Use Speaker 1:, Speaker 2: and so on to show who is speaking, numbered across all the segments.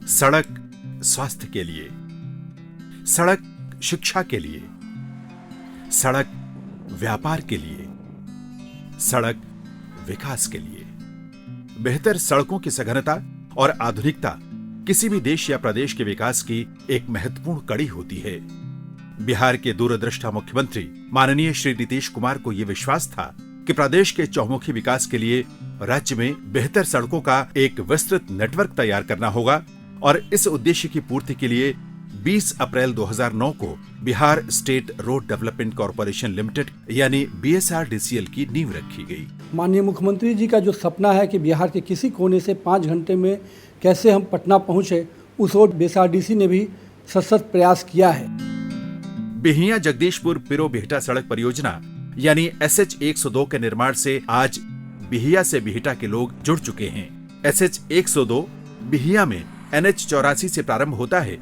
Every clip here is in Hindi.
Speaker 1: सड़क स्वास्थ्य के लिए, सड़क शिक्षा के लिए, सड़क व्यापार के लिए, सड़क विकास के लिए। बेहतर सड़कों की सघनता और आधुनिकता किसी भी देश या प्रदेश के विकास की एक महत्वपूर्ण कड़ी होती है। बिहार के दूरदृष्टा मुख्यमंत्री माननीय श्री नीतीश कुमार को यह विश्वास था कि प्रदेश के चौमुखी विकास के लिए राज्य में बेहतर सड़कों का एक विस्तृत नेटवर्क तैयार करना होगा और इस उद्देश्य की पूर्ति के लिए 20 अप्रैल 2009 को Bihar state road development corporation limited यानी BSRDCL की नींव रखी गई।
Speaker 2: माननीय मुख्यमंत्री जी का जो सपना है कि बिहार के किसी कोने से 5 घंटे में कैसे हम पटना पहुंचे, उस ओर BSRDC ने भी सशक्त प्रयास किया है।
Speaker 1: बिहिया जगदीशपुर पिरो बिहटा सड़क परियोजना यानी SH 102 के निर्माण से आज बिहिया से बिहटा के लोग जुड़ चुके हैं। SH 102 बिहिया में NH 84 से प्रारंभ होता है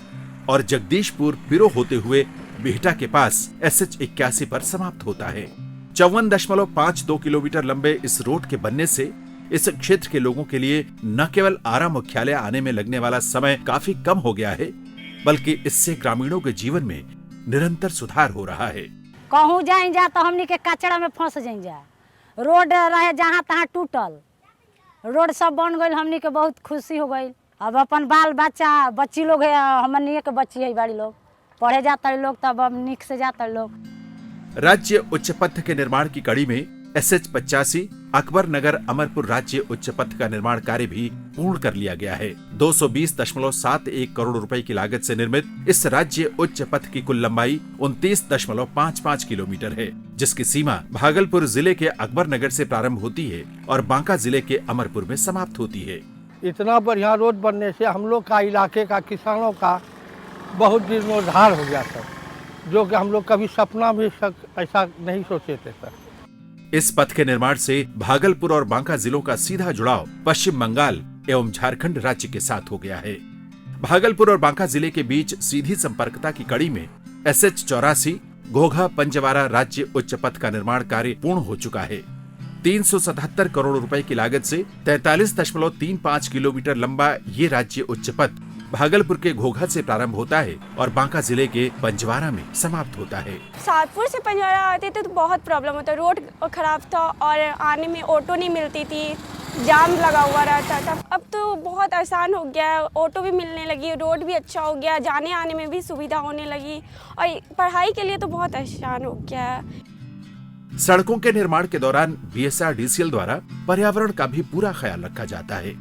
Speaker 1: और जगदीशपुर पिरो होते हुए बिहटा के पास SH 81 पर समाप्त होता है। 54.52 किलोमीटर लंबे इस रोड के बनने से इस क्षेत्र के लोगों के लिए न केवल आरा मुख्यालय आने में लगने वाला समय काफी कम हो गया है, बल्कि इससे ग्रामीणों के जीवन में निरंतर सुधार हो रहा है।
Speaker 3: कहूँ जाए जा तो हमनी के कचरा में फंस जाए जा, रोड रहे जहाँ तहाँ टूटल, रोड सब बन गई, हमनी के बहुत खुशी हो गई। अब अपन बाल बच्चा बच्ची लोग है, हमनी के बच्ची है बड़ी लोग पढ़े जाता लोग, तब अब निक से जाता लोग।
Speaker 1: राज्य उच्च पथ के निर्माण की कड़ी में SH 85 अकबर नगर अमरपुर राज्य उच्च पथ का निर्माण कार्य भी पूर्ण कर लिया गया है। 220.71 करोड़ रुपए की लागत से निर्मित इस राज्य उच्च पथ की कुल लंबाई 29.55 किलोमीटर है, जिसकी सीमा भागलपुर जिले के अकबर नगर से प्रारंभ होती है और बांका जिले के अमरपुर में समाप्त होती है।
Speaker 4: इतना बढ़िया रोड बनने से हम लोग का इलाके का किसानों का बहुत जीर्णोद्धार हो गया सर, जो कि हम लोग कभी सपना भी ऐसा नहीं सोचे थे सर।
Speaker 1: इस पथ के निर्माण से भागलपुर और बांका जिलों का सीधा जुड़ाव पश्चिम बंगाल एवं झारखंड राज्य के साथ हो गया है। भागलपुर और बांका जिले के बीच सीधी संपर्कता की कड़ी में SH 84 घोघा पंजवारा राज्य उच्च पथ का निर्माण कार्य पूर्ण हो चुका है। 377 करोड़ रुपए की लागत से 43.35 किलोमीटर लंबा ये राज्य उच्च पथ भागलपुर के घोघा से प्रारंभ होता है और बांका जिले के पंजवारा में समाप्त होता है।
Speaker 5: सातपुर से पंजवारा आते थे तो बहुत प्रॉब्लम होता, रोड खराब था और आने में ऑटो नहीं मिलती थी, जाम लगा हुआ रहता था। अब तो बहुत आसान हो गया है, ऑटो भी मिलने लगी, रोड भी अच्छा हो गया, जाने आने में भी सुविधा होने लगी और पढ़ाई के लिए तो बहुत आसान हो गया है।
Speaker 1: सड़कों के निर्माण के दौरान BSRDCL द्वारा पर्यावरण का भी पूरा ख्याल रखा जाता है।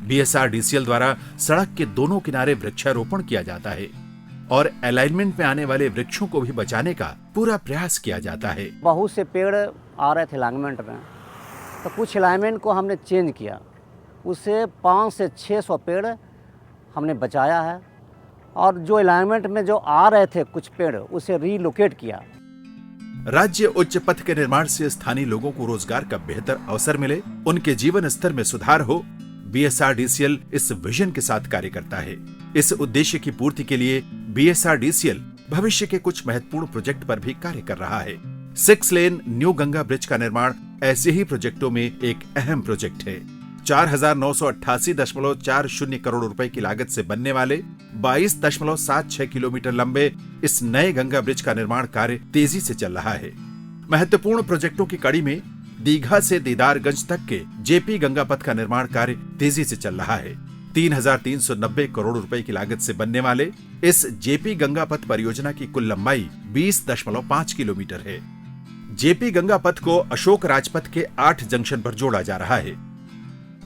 Speaker 1: BSRDCL द्वारा सड़क के दोनों किनारे वृक्षारोपण किया जाता है और अलाइनमेंट में आने वाले वृक्षों को भी बचाने का पूरा प्रयास किया जाता है।
Speaker 6: बहुत से पेड़ आ रहे थे अलाइनमेंट में, तो कुछ अलाइनमेंट को हमने चेंज किया, उससे 500 से 600 पेड़ हमने बचाया है और जो अलाइनमेंट में जो आ रहे थे कुछ पेड़, उसे रीलोकेट किया।
Speaker 1: राज्य उच्च पथ के निर्माण से स्थानीय लोगों को रोजगार का बेहतर अवसर मिले, उनके जीवन स्तर में सुधार हो, BSRDCL इस विजन के साथ कार्य करता है। इस उद्देश्य की पूर्ति के लिए BSRDCL भविष्य के कुछ महत्वपूर्ण प्रोजेक्ट पर भी कार्य कर रहा है। 6 लेन न्यू गंगा ब्रिज का निर्माण ऐसे ही प्रोजेक्टों में एक अहम प्रोजेक्ट है। 4,988.40 करोड़ रुपए की लागत से बनने वाले 22.76 किलोमीटर लंबे इस नए गंगा ब्रिज का निर्माण कार्य तेजी से चल रहा है। महत्वपूर्ण प्रोजेक्टों की कड़ी में दीघा से दीदारगंज तक के JP गंगा पथ का निर्माण कार्य तेजी से चल रहा है। 3,390 करोड़ रुपए की लागत से बनने वाले इस JP गंगा पथ परियोजना की कुल लंबाई 20.5 किलोमीटर है। JP गंगा पथ को अशोक राजपथ के 8 जंक्शन पर जोड़ा जा रहा है।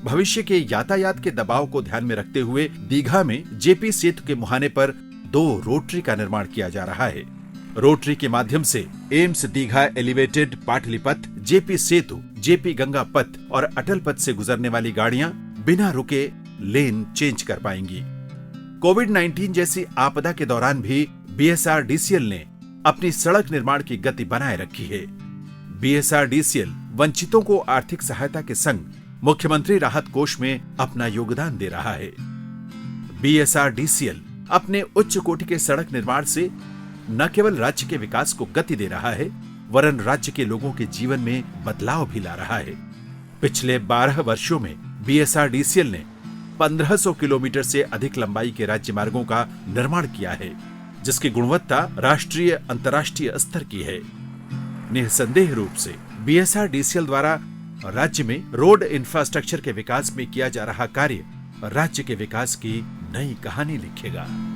Speaker 1: भविष्य के यातायात के दबाव को ध्यान में रखते हुए दीघा में JP सेतु के मुहाने पर 2 रोटरी का निर्माण किया जा रहा है। रोटरी के माध्यम से एम्स दीघा एलिवेटेड पाटलिपथ, JP सेतु, JP गंगा पथ और अटल पथ से गुजरने वाली गाड़ियां बिना रुके लेन चेंज कर पाएंगी। कोविड-19 जैसी आपदा के दौरान भी BSRDCL ने अपनी सड़क निर्माण की गति बनाए रखी है। BSRDCL वंचितों को आर्थिक सहायता के संग मुख्यमंत्री राहत कोष में अपना योगदान दे रहा है। BSRDCL अपने उच्च कोटि के सड़क निर्माण से न केवल राज्य के विकास को गति दे रहा है, वरन राज्य के लोगों के जीवन में बदलाव भी ला रहा है। पिछले 12 वर्षों में BSRDCL ने 1500 किलोमीटर से अधिक लंबाई के राज्य मार्गों का निर्माण किया है, जिसकी गुणवत्ता राष्ट्रीय अंतर्राष्ट्रीय स्तर की है। निसंदेह रूप से BSRDCL द्वारा राज्य में रोड इंफ्रास्ट्रक्चर के विकास में किया जा रहा कार्य राज्य के विकास की नई कहानी लिखेगा।